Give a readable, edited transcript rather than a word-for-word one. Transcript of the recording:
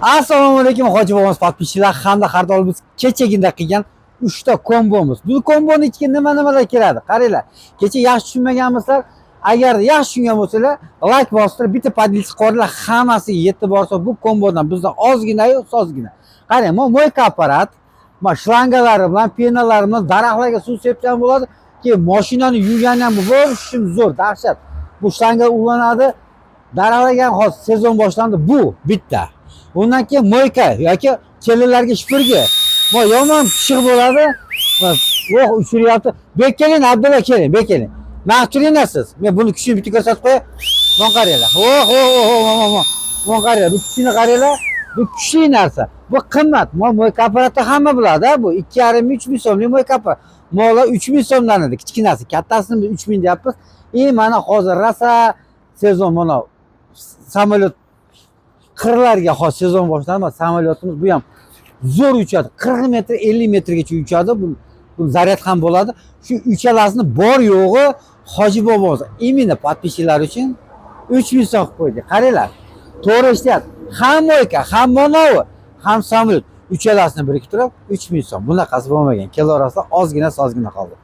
Assalomu alaykum hoji bobomiz podpischilar hamda har doim biz kechagina qilgan 3 ta kombomiz. Bu komboni ichiga nimalar kiradi? Qaranglar. Kecha yaxshi tushunmaganmisizlar? Agar yaxshi tushungan bo'lsalar, like bostirib, bitta podpis qo'yinglar, hammasi yetib borsa bu kombodan bizdan ozgina-yu sozgina. Qarang, bu moyka apparat, mana shlangalari bilan, penalari bilan daraxtlarga suv sepgan bo'ladi. Keyin mashinani yuvgani ham bo'shim zo'r, dahshat. Bu shlanga ulanadi. Daraxtlarga hozir sezon boshlandi, bu bitta. Undan keyin moyka yoki kelinlarga shpirgi. Bu yomon pishiq bo'ladi. Yo'q, ushiryapti. Bek keling, Abdulla keling, bek keling. Maqtulinasiz. Men buni kuchini bitta ko'rsatib qo'yay. Mana qaranglar. Mana qaranglar, bu kuchini qaranglar. Bu kuchli narsa. Bu qimmat. Moyka apparati hamma biladi, bu 2,5-3 ming so'mlik moyka apparat. Mo'la 3 ming so'mdan edi, kichkinasi. Kattasini 3 ming deyapmiz. Mana hozir rasa sezon mana samolyot qirlarga hozir sezon boshlandi. Samolyotimiz bu ham zo'r uchadi. 40 metr, 50 metrgacha uchadi. Bu zaryad ham bo'ladi. Shu uchalasini bor yo'g'i hoji bobomiz imенно podpischilar uchun 3 ming so'm qo'ydi. Qaranglar. To'g'ri ishlayapti. Ham moyka, ham monovi, ham samolyot uchalasini biriktirib 3 ming so'm. Bunaqasi bo'lmagan. Kilo orasida ozgina sozgina qoldi.